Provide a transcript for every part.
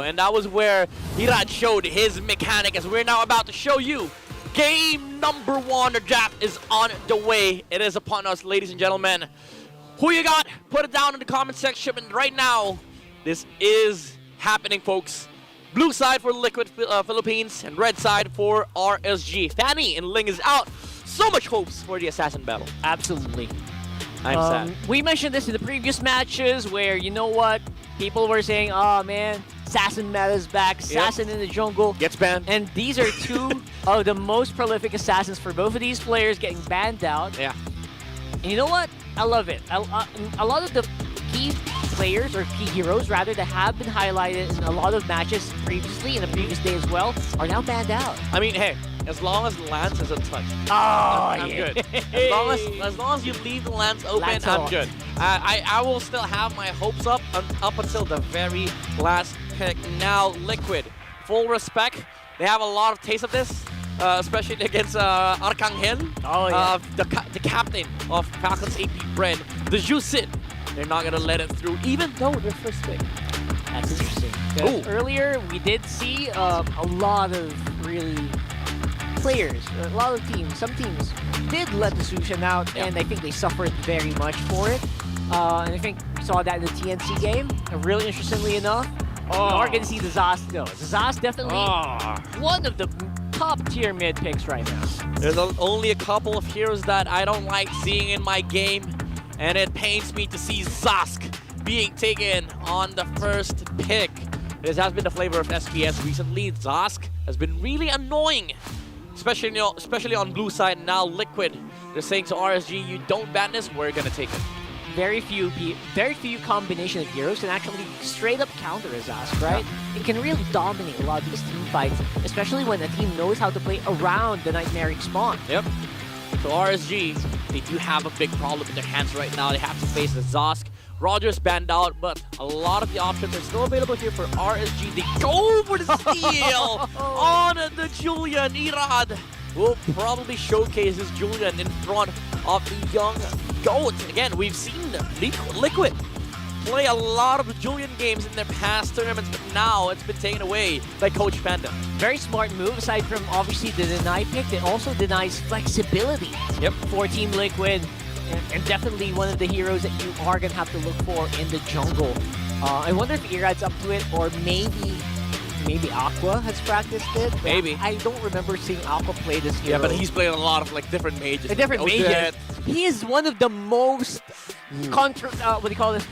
And that was where Hirad showed his mechanic, as we're now about to show you game number 1. The draft is on the way. It is upon us, ladies and gentlemen. Who you got? Put it down in the comment section. And right now, this is happening, folks. Blue side for Liquid Philippines and red side for RSG. Fanny and Ling is out. So much hopes for the Assassin battle. Absolutely. I'm sad. We mentioned this in the previous matches where, you know what, people were saying, oh man, Assassin meta is back, Assassin in the jungle. Gets banned. And these are two of the most prolific Assassins for both of these players getting banned out. Yeah. And you know what? I love it. A lot of the key players, or key heroes rather, that have been highlighted in a lot of matches previously, in the previous day as well, are now banned out. I mean, hey, as long as Lance is untouched, Oh, I'm yeah. good. As long as you leave the Lance open, Lance I'm off. good. I will still have my hopes up until the very last pick. Now, Liquid, full respect. They have a lot of taste of this, especially against Arcangel, Oh, yeah. the captain of Falcon's AP Bren, the Juicid. They're not gonna let it through, even though they're first pick. That's interesting. Ooh. Earlier, we did see a lot of really players, a lot of teams, some teams did let the Sushan out, Yep. and I think they suffered very much for it. And I think we saw that in the TNC game. Really interestingly enough, we are going to see the Zas though. Zas definitely one of the top tier mid picks right now. There's only a couple of heroes that I don't like seeing in my game, and it pains me to see Zask being taken on the first pick. This has been the flavor of SPS recently. Zask has been really annoying, especially on blue side. Now Liquid, they're saying to RSG, you don't ban this, we're gonna take it. Very few combination of heroes can actually straight up counter a Zask, right? It can really dominate a lot of these team fights, especially when a team knows how to play around the Nightmare spawn. Yep. So RSG, they do have a big problem in their hands right now. They have to face the Zosk. Rogers banned out, but a lot of the options are still available here for RSG. They go for the steal on the Julian. Irad will probably showcase his Julian in front of the young GOAT. Again, we've seen Liquid play a lot of Julian games in their past tournaments, but now it's been taken away by Coach Panda. Very smart move, aside from obviously the deny pick, it also denies flexibility for Team Liquid, and definitely one of the heroes that you are going to have to look for in the jungle. I wonder if Irad's up to it, or maybe Aqua has practiced it. Maybe. I don't remember seeing Aqua play this hero. Yeah, but he's playing a lot of like different mages. Different mages. He is one of the most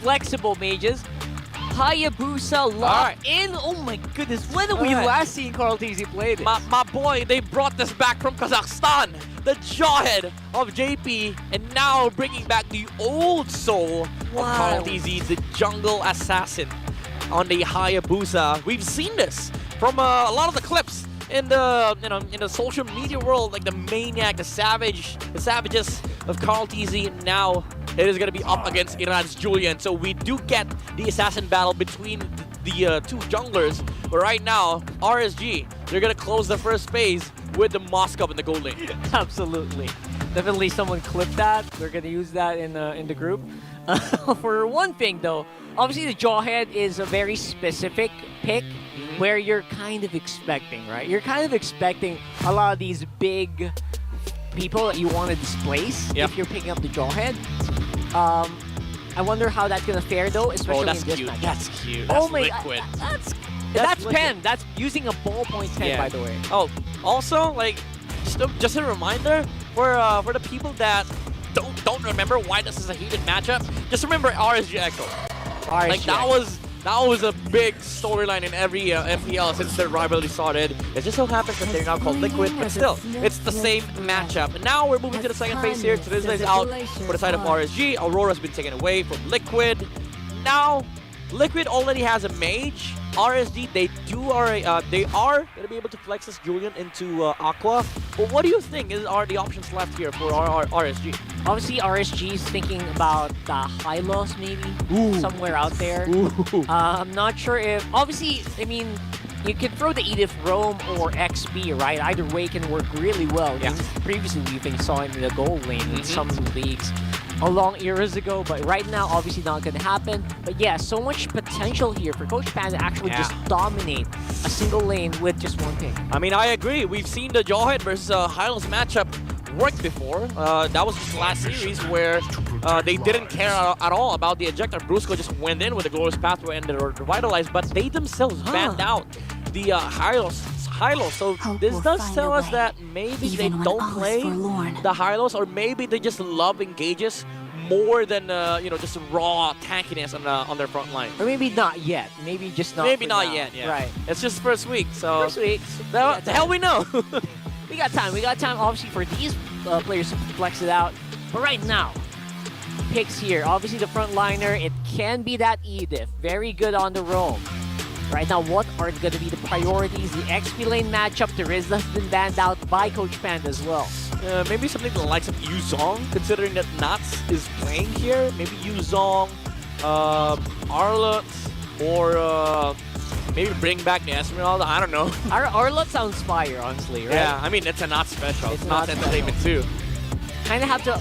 flexible mages. Hayabusa locked in. Oh my goodness, when have we last seen Carl TZ play this? My boy, they brought this back from Kazakhstan. The jawhead of JP, and now bringing back the old soul of Carl TZ, the jungle assassin on the Hayabusa. We've seen this from a lot of the clips in the in the social media world, like the maniac, the savages of Carl TZ. Now it is going to be up against Iran's Julian. So we do get the assassin battle between the two junglers. But right now, RSG, they're going to close the first phase with the Moskov in the gold lane. Absolutely. Definitely someone clip that. We're going to use that in the group. For one thing, though, obviously the Jawhead is a very specific pick where you're kind of expecting, right? You're kind of expecting a lot of these big people that you want to displace if you're picking up the Jawhead. I wonder how that's going to fare, though, especially in this match. That's cute. That's Liquid. That's pen. That's using a ballpoint pen, by the way. Oh, also, like, just a reminder for the people that don't remember why this is a heated matchup. Just remember RSG Echo. Like that was a big storyline in every MPL since their rivalry started. It just so happens that they're now called Liquid, but still, it's the same matchup. And now we're moving to the second phase here. Today's is out for the side of RSG. Aurora's been taken away from Liquid. Now, Liquid already has a mage. RSG, they are going to be able to flex this Julian into Aqua. But what do you think are the options left here for RSG? Obviously, RSG is thinking about the high loss maybe, somewhere out there. I'm not sure if... Obviously, I mean, you can throw the Edith Rome or XP, right? Either way can work really well. Yeah. Previously, we even saw him in the gold lane in some leagues. long eras ago, but right now, obviously not going to happen. But yeah, so much potential here for Coach Pan to actually just dominate a single lane with just one pick. I mean, I agree. We've seen the Jawhead versus Hylos matchup work before. That was just last series where they didn't care at all about the ejector. Brusco just went in with the Glorious Pathway and the Revitalize, but they themselves banned out the Hylos. So this does tell us that maybe they don't play the Hylos, or maybe they just love engages more than you know, just raw tankiness on their front line. Or maybe not yet. Maybe just not. Maybe not now. yet. Yeah. Right. It's just first week, so First week. the hell we know. We got time. We got time, obviously, for these players to flex it out. But right now, picks here. Obviously, the front liner, it can be that Edith. Very good on the roam. Right now, what are going to be the priorities? The XP lane matchup, Teriz has been banned out by Coach Panda as well. Maybe something that likes of Yuzong, considering that Nats is playing here. Maybe Yuzong, Arlott, or maybe bring back the Esmeralda. I don't know. Arlott sounds fire, honestly, right? Yeah, I mean, it's a Nats special. It's not entertainment too. Kind of have to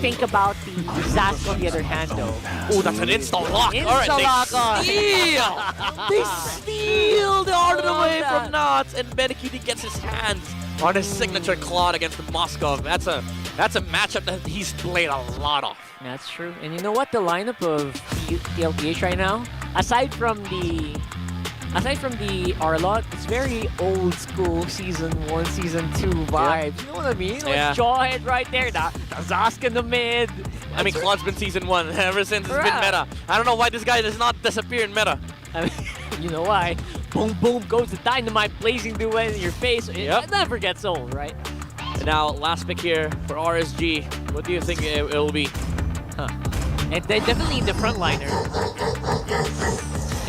think about the Zask on the other hand, though. Oh, that's an insta lock. Insta-lock on. They steal the art away from Nats, and Benekiti gets his hands on his signature Claude against the Moskov. That's a matchup that he's played a lot of. That's true. And you know what? The lineup of TLPH right now, aside from the Arlott, it's very old school Season 1, Season 2 vibes. You know what I mean? Yeah. Like Jawhead right there, the Zask in the mid. I mean, Claude's been Season 1 ever since it's been meta. I don't know why this guy does not disappear in meta. I mean, you know why? Boom, boom, goes the dynamite, blazing duet in your face. It never gets old, right? And now, last pick here for RSG. What do you think it will be? And they definitely need the frontliner.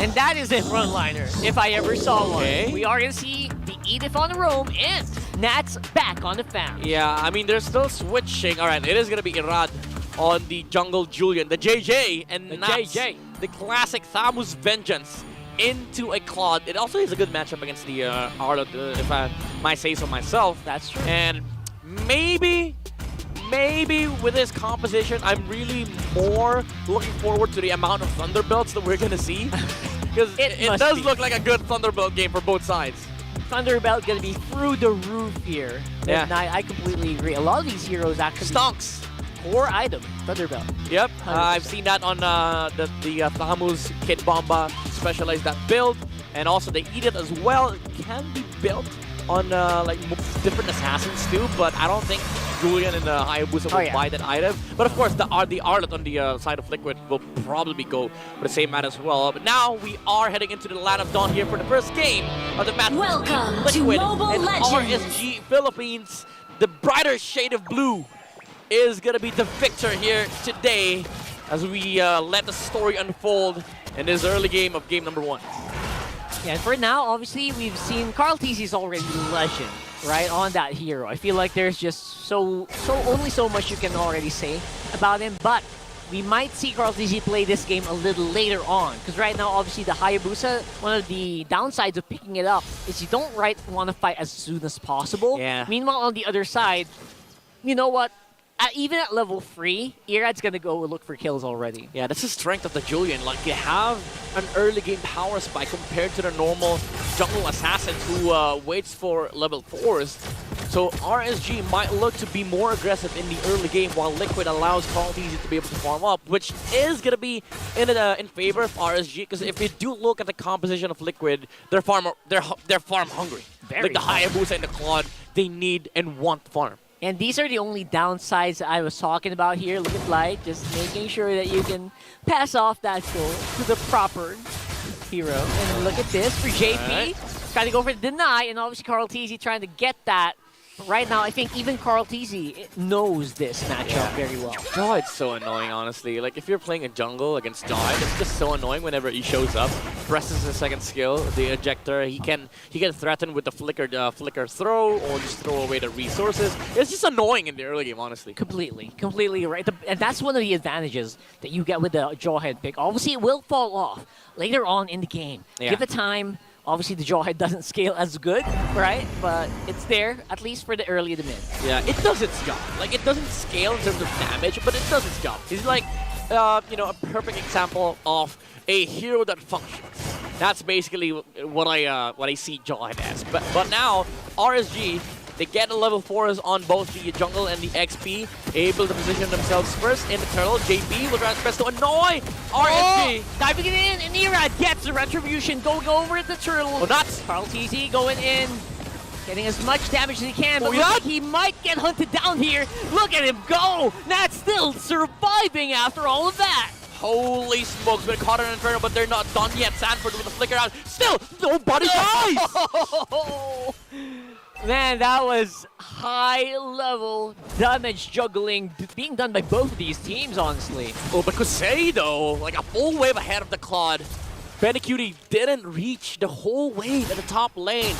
And that is a frontliner, if I ever saw one. Okay. We are going to see the Edith on the roam and Nats back on the fan. Yeah, I mean, they're still switching. All right, it is going to be Irad on the jungle Julian. The JJ and The Nats, JJ. the classic Thamus Vengeance into a Claude. It also is a good matchup against the Arlott, if I might say so myself. That's true. And maybe with this composition, I'm really more looking forward to the amount of Thunderbolts that we're going to see. Because it does look like a good Thunderbolt game for both sides. Thunderbolt going to be through the roof here. Yeah. And I completely agree. A lot of these heroes actually... Stonks. Core item, Thunderbolt. Yep, I've seen that on the Thamus Kid Bomba specialized that build. And also the Edith as well. It can be built on like different assassins too, but I don't think Julian and Hayabusa will buy that item. But of course, the Arlott on the side of Liquid will probably go with the same mat as well. But now we are heading into the Land of Dawn here for the first game of the match Welcome between Liquid to Mobile and Legends. RSG Philippines. The brighter shade of blue is going to be the victor here today as we let the story unfold in this early game of game number 1. Yeah, and for now, obviously, we've seen Carl TC's already legend, right, on that hero. I feel like there's just only so much you can already say about him, but we might see Carl TC play this game a little later on, because right now, obviously, the Hayabusa, one of the downsides of picking it up is you don't want to fight as soon as possible. Yeah. Meanwhile, on the other side, you know what? Even at level 3, Irad's going to go look for kills already. Yeah, that's the strength of the Julian. Like, you have an early game power spike compared to the normal jungle assassins who waits for level 4s. So RSG might look to be more aggressive in the early game while Liquid allows Call Easy to be able to farm up, which is going to be in favor of RSG, because if you do look at the composition of Liquid, they're farm hungry. Like the Hayabusa and the Claude, they need and want farm. And these are the only downsides I was talking about here. Look at Light, just making sure that you can pass off that goal to the proper hero. And look at this for JP. Trying to go for the deny, and obviously Carl TZ trying to get that. But right now, I think even Carl TZ knows this matchup very well. Oh, it's so annoying, honestly. Like, if you're playing a jungle against Jai, it's just so annoying whenever he shows up, presses his second skill, the ejector. He can threaten with the flicker throw, or just throw away the resources. It's just annoying in the early game, honestly. Completely right. And that's one of the advantages that you get with the Jawhead pick. Obviously, it will fall off later on in the game. Yeah. Give it time. Obviously, the Jawhead doesn't scale as good, right? But it's there, at least for the early to mid. Yeah, it does its job. Like, it doesn't scale in terms of damage, but it does its job. He's like, you know, a perfect example of a hero that functions. That's basically what I see Jawhead as. But now, RSG, they get the level 4s on both the jungle and the XP, able to position themselves first in the turtle. JP will try his best to annoy RSG. Oh, diving it in, and Irad gets the retribution, going over at the turtle. Oh, nuts! Carl TZ going in, getting as much damage as he can, but Oh, look like he might get hunted down here. Look at him go! Nat's still surviving after all of that. Holy smokes, been caught in an inferno, but they're not done yet. Sanford with a flicker out. Still, nobody dies! Man, that was high-level damage juggling being done by both of these teams, honestly. Oh, but Kusei, though, like a full wave ahead of the Claude. Cutie didn't reach the whole wave at the top lane.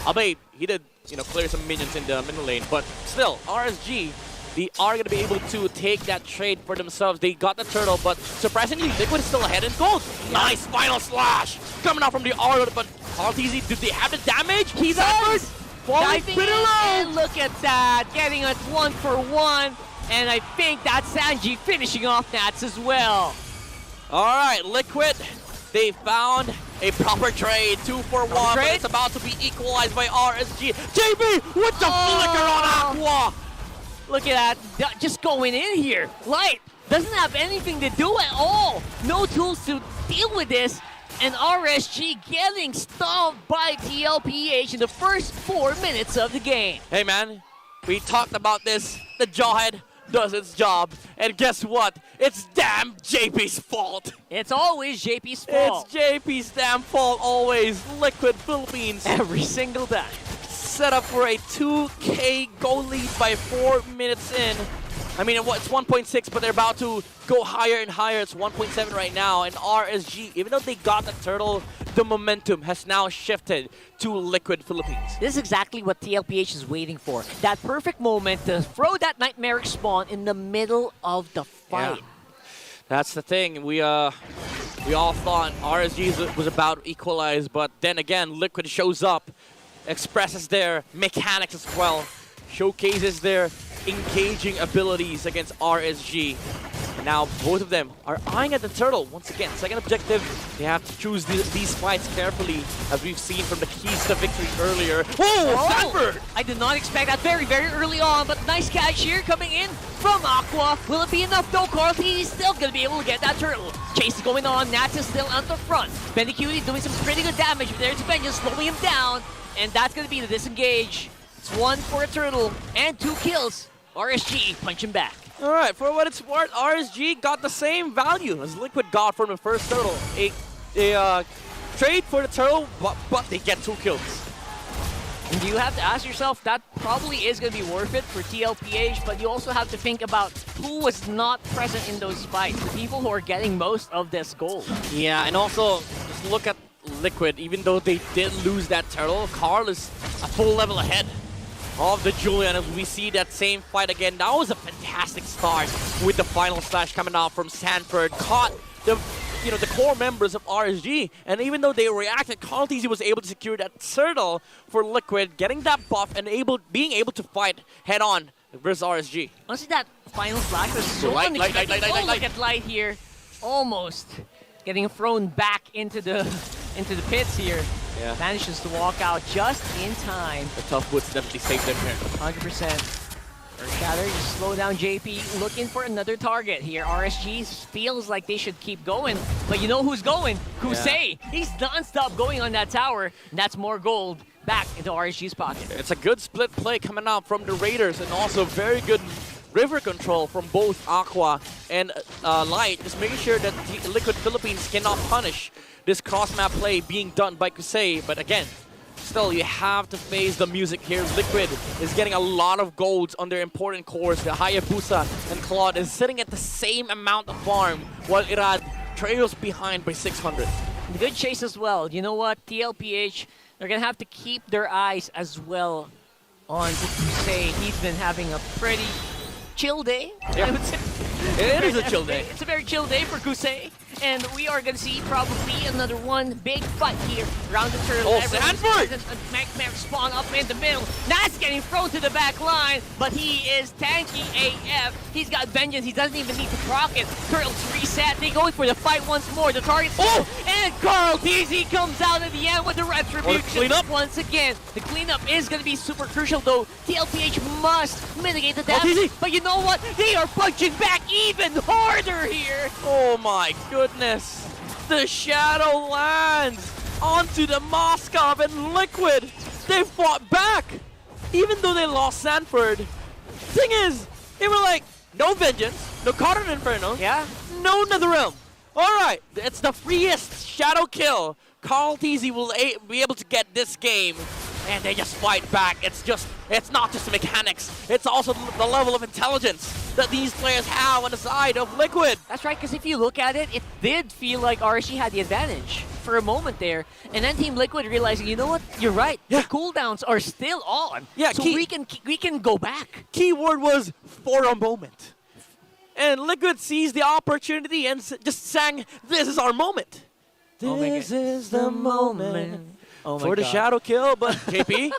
I mean, he did, you know, clear some minions in the middle lane, but still, RSG, they are going to be able to take that trade for themselves. They got the turtle, but surprisingly, Liquid is still ahead in gold. Yeah. Nice final slash coming out from the Aura, but RTZ, do they have the damage? He does! Diving in, and look at that, getting a 1-for-1, and I think that's Sanji finishing off Nats as well. All right, Liquid, they found a proper trade, 2-for-1, but it's about to be equalized by RSG. JB with the flicker on Aqua! Look at that, just going in here. Light doesn't have anything to do at all. No tools to deal with this. And RSG getting stomped by TLPH in the first 4 minutes of the game. Hey man, we talked about this. The Jawhead does its job. And guess what? It's damn JP's fault. It's always JP's fault. It's JP's damn fault always. Liquid Philippines. Every single time. Set up for a 2K goal lead by 4 minutes in. I mean, it's 1.6, but they're about to go higher and higher. It's 1.7 right now, and RSG, even though they got the turtle, the momentum has now shifted to Liquid Philippines. This is exactly what TLPH is waiting for. That perfect moment to throw that Nightmaric Spawn in the middle of the fight. Yeah. That's the thing. We all thought RSG was about to equalize, but then again, Liquid shows up, expresses their mechanics as well, showcases their engaging abilities against RSG. And now both of them are eyeing at the turtle. Once again, second objective, they have to choose these fights carefully, as we've seen from the keys to victory earlier. Oh, Sanford! I did not expect that very, very early on, but nice catch here coming in from Aqua. Will it be enough though? Carl T is still going to be able to get that turtle. Chase is going on, Nats is still at the front. Cutie doing some pretty good damage with their intervention, slowing him down, and that's going to be the disengage. It's 1 for a turtle and 2 kills. RSG punching back. All right, for what it's worth, RSG got the same value as Liquid got from the first turtle. A trade for the turtle, but they get 2 kills. And you have to ask yourself, that probably is going to be worth it for TLPH, but you also have to think about who was not present in those fights, the people who are getting most of this gold. Yeah, and also, just look at Liquid. Even though they did lose that turtle, Carl is a full level ahead of the Julian as we see that same fight again. That was a fantastic start with the final slash coming out from Sanford. Caught the core members of RSG, and even though they reacted, Carl TZ was able to secure that turtle for Liquid, getting that buff and being able to fight head on versus RSG. Honestly, that final slash was so unexpected. Look at Light here, almost getting thrown back into the pits here. Yeah. Manages to walk out just in time. The tough woods definitely saved them here. 100%. Shatter, just slow down JP, looking for another target here. RSG feels like they should keep going, but you know who's going? Kusei. Yeah. He's non-stop going on that tower, and that's more gold back into RSG's pocket. It's a good split play coming out from the Raiders, and also very good river control from both Aqua and Light, just making sure that Liquid Philippines cannot punish this cross-map play being done by Kusei. But again, still, you have to face the music here. Liquid is getting a lot of golds on their important cores. The Hayabusa and Claude is sitting at the same amount of farm, while Irad trails behind by 600. Good chase as well. You know what? TLPH, they're going to have to keep their eyes as well on Kusei. He's been having a pretty chill day, yeah. I would say. It is a chill day. It's a very chill day for Kusei. and we are going to see probably another one big fight here around the turtle. Oh, Sanford! Magmar spawn up in the middle. That's getting thrown to the back line, but he is tanky AF. He's got vengeance. He doesn't even need to proc it. Turtles reset. They going for the fight once more. The target. Oh! And Carl TZ comes out at the end with the retribution. Cleanup Once again. The cleanup is going to be super crucial, though. TLPH must mitigate the damage. But you know what? They are punching back even harder here. Oh my goodness. The shadow lands onto the Moskov and Liquid. They fought back. Even though they lost Sanford. Thing is, they were like, no vengeance, no Cotton Inferno, Yeah. no Netherrealm. Alright, it's the freest shadow kill. Carl TZ will be able to get this game. And they just fight back. It's not just the mechanics. It's also the level of intelligence that these players have on the side of Liquid. That's right, because if you look at it, it did feel like RSG had the advantage for a moment there. And then Team Liquid realizing, you know what, you're right. Yeah. The cooldowns are still on. Yeah, so we can go back. Keyword was for a moment. And Liquid seized the opportunity and just sang, this is our moment. This is the moment. Oh my For the God. shadow kill, but JP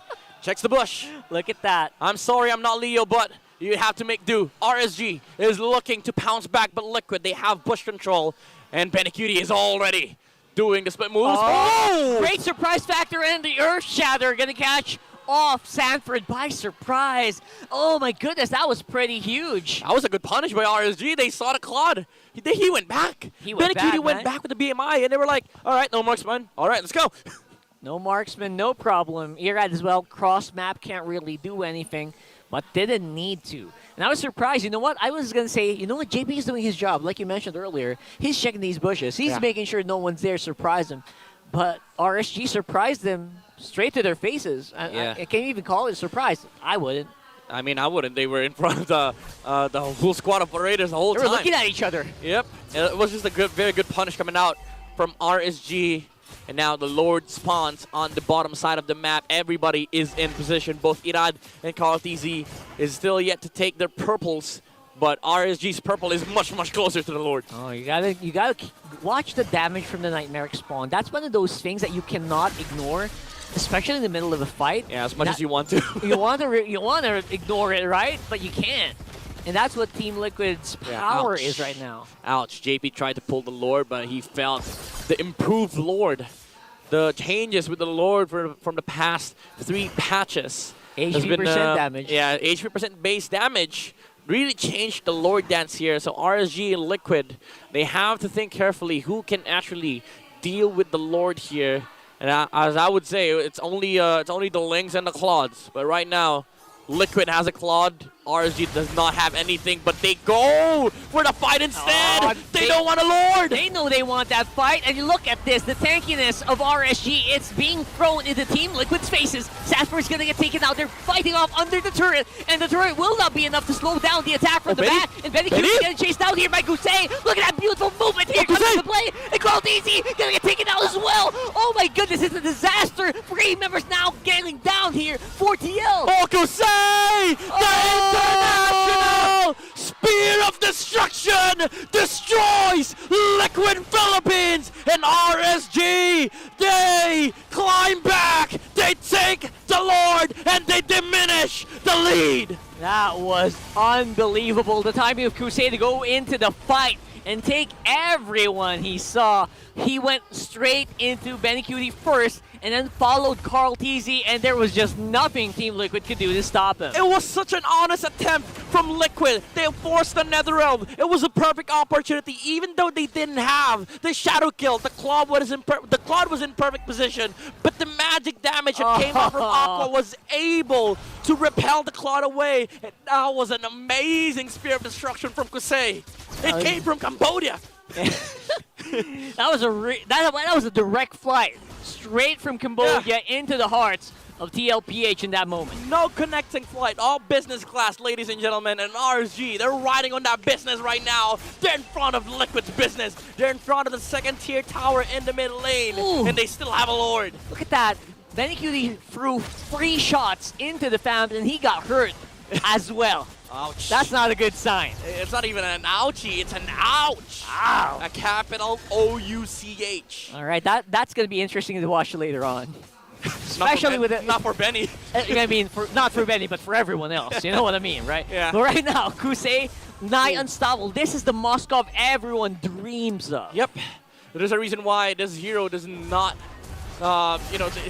checks the bush. Look at that. I'm sorry, I'm not Leo, but you have to make do. RSG is looking to pounce back, but Liquid, they have bush control, and Benecutie is already doing the split moves. Oh! Great surprise factor, and the Earth Shatter gonna catch off Sanford by surprise. Oh my goodness, that was pretty huge. That was a good punish by RSG. They saw the Claude. He went back. Benecutie went back with the BMI, and they were like, all right, no marksman. All right, let's go. No marksman, no problem. Irad as well, cross map, can't really do anything, but didn't need to. And I was surprised. You know what? I was going to say, you know what? JP is doing his job. Like you mentioned earlier, he's checking these bushes. He's making sure no one's there, surprise them. But RSG surprised them straight to their faces. I can't even call it a surprise. I wouldn't. I mean, I wouldn't. They were in front of the whole squad of Raiders the whole time. They were looking at each other. Yep. It was just a very good punish coming out from RSG. And now the Lord spawns on the bottom side of the map. Everybody is in position. Both Irad and Carl TZ is still yet to take their purples, but RSG's purple is much closer to the Lord. Oh, you gotta watch the damage from the Nightmaric spawn. That's one of those things that you cannot ignore, especially in the middle of a fight. Yeah, as much as you want to. you want to ignore it, right? But you can't. And that's what Team Liquid's power is right now. Ouch. JP tried to pull the Lord, but he felt the improved Lord. The changes with the Lord from the past 3 patches. HP percent damage. Yeah, HP percent base damage really changed the Lord dance here. So RSG and Liquid, they have to think carefully who can actually deal with the Lord here. And as I would say, it's only the Lings and the Claudes. But right now, Liquid has a Claude. RSG does not have anything, but they go for the fight instead. They don't want a Lord. They know they want that fight, and you look at this, the tankiness of RSG. It's being thrown into Team Liquid's faces. Sanford's gonna get taken out. They're fighting off under the turret, and the turret will not be enough to slow down the attack from the back. And Benecutie getting chased out here by Gusei. Look at that beautiful movement here coming into play. And Carl TZ gonna get taken out as well. Oh my goodness, it's a disaster. 3 members now getting down here for TL. Oh, Gusei! The International Spear of Destruction destroys Liquid Philippines, and RSG, they climb back, they take the Lord, and they diminish the lead. That was unbelievable. The timing of Crusade to go into the fight and take everyone he saw. He went straight into Benecutie first, and then followed Carl TZ, and there was just nothing Team Liquid could do to stop him. It was such an honest attempt from Liquid. They forced the Netherrealm. It was a perfect opportunity, even though they didn't have the shadow kill. The Claude was in perfect position, but the magic damage that came out from Aqua was able to repel the Claude away. And that was an amazing Spear of Destruction from Kusei. It came from Cambodia. That was a direct flight straight from Cambodia into the hearts of TLPH in that moment. No connecting flight, all business class, ladies and gentlemen, and RSG, they're riding on that business right now. They're in front of Liquid's business. They're in front of the 2nd tier tower in the mid lane, and they still have a Lord. Look at that. Benecutie threw 3 shots into the Phantom, and he got hurt as well. Ouch. That's not a good sign. It's not even an ouchie, it's an ouch. Ow. A capital O-U-C-H. All right, that's going to be interesting to watch later on. Especially with it. Not for Benny. I mean, not for Benny, but for everyone else. You know what I mean, right? Yeah. But right now, Kusei, nigh unstoppable. This is the Moskov everyone dreams of. Yep. There's a reason why this hero does not,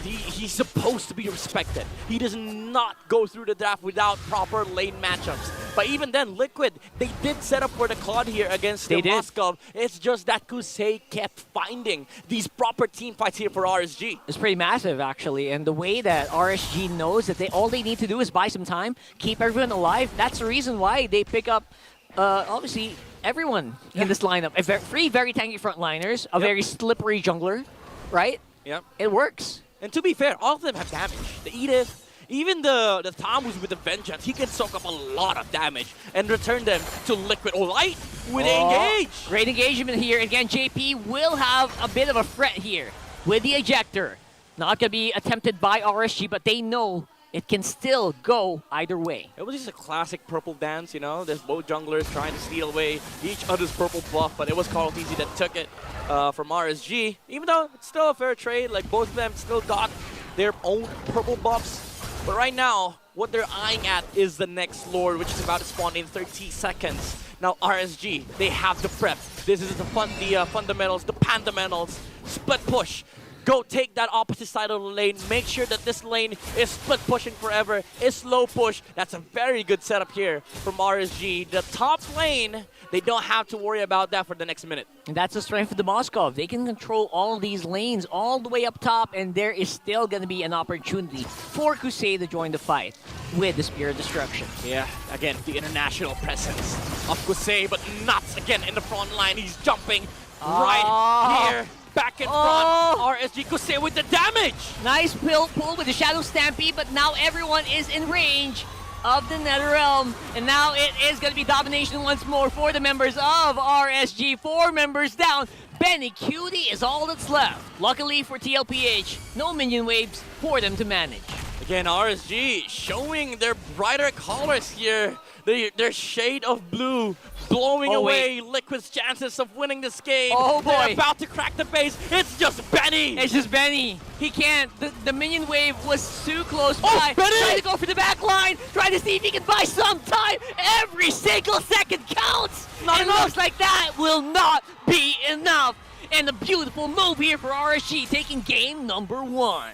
he's supposed to be respected. He does not go through the draft without proper lane matchups. But even then, Liquid, they did set up for the Claude here against the Moskov. It's just that Kusei kept finding these proper team fights here for RSG. It's pretty massive, actually. And the way that RSG knows that all they need to do is buy some time, keep everyone alive, that's the reason why they pick up, obviously, everyone in this lineup. Three very tanky frontliners, a very slippery jungler, right? Yep. It works. And to be fair, all of them have damage. The Edith, even the Tamus with the Vengeance, he can soak up a lot of damage and return them to Liquid. Oh, Light with Engage! Great engagement here. Again, JP will have a bit of a threat here with the ejector. Not going to be attempted by RSG, but they know it can still go either way. It was just a classic purple dance, you know? There's both junglers trying to steal away each other's purple buff, but it was CarlTZ that took it from RSG. Even though it's still a fair trade, like both of them still got their own purple buffs. But right now, what they're eyeing at is the next Lord, which is about to spawn in 30 seconds. Now RSG, they have the prep. This is the fundamentals, the pandamentals, split push. Go take that opposite side of the lane. Make sure that this lane is split pushing forever. Is slow push. That's a very good setup here from RSG. The top lane, they don't have to worry about that for the next minute. And that's the strength of the Moskov. They can control all these lanes all the way up top, and there is still going to be an opportunity for Kusei to join the fight with the Spear of Destruction. Yeah, again, the international presence of Kusei, but Nuts again in the front line. He's jumping right here. Back in front, RSG Kusei with the damage! Nice pull with the Shadow Stampede, but now everyone is in range of the NetherRealm. And now it is going to be domination once more for the members of RSG. 4 members down. Benny Cutie is all that's left. Luckily for TLPH, no minion waves for them to manage. Again, RSG showing their brighter colors here. Their shade of blue blowing away Liquid's chances of winning this game. Oh boy. They're about to crack the base. It's just Benny. It's just Benny. He can't. The minion wave was too close by. Benny! Trying to go for the back line. Trying to see if he can buy some time. Every single second counts. Not enough. Looks like that will not be enough. And a beautiful move here for RSG, taking game number 1.